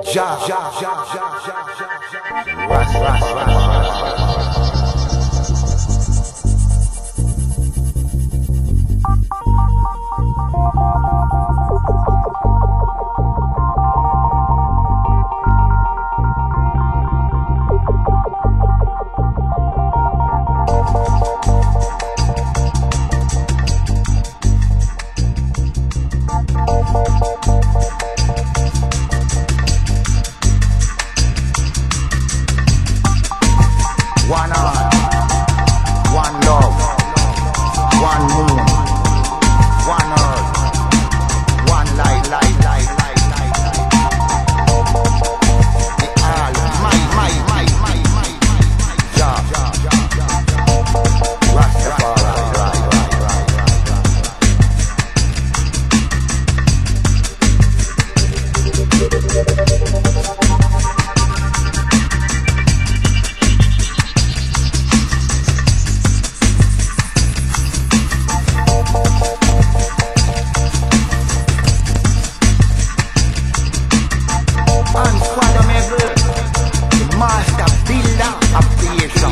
Ja, ja, ja, ja, ja, ja. Ras. One heart, one love, one moon, one earth, one light. The all, my, Jah, Rastafari. Master builder of creation.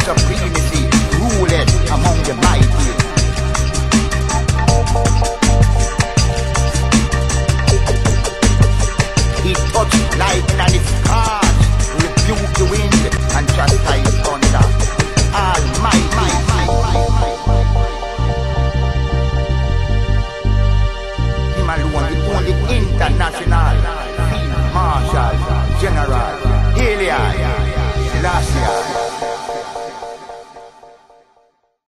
Supremacy ruled among the mighty. He touched lightning and its heart, rebuked the wind and chastised thunder. Almighty. Him alone, the only international field marshal, general, Haile Selassie.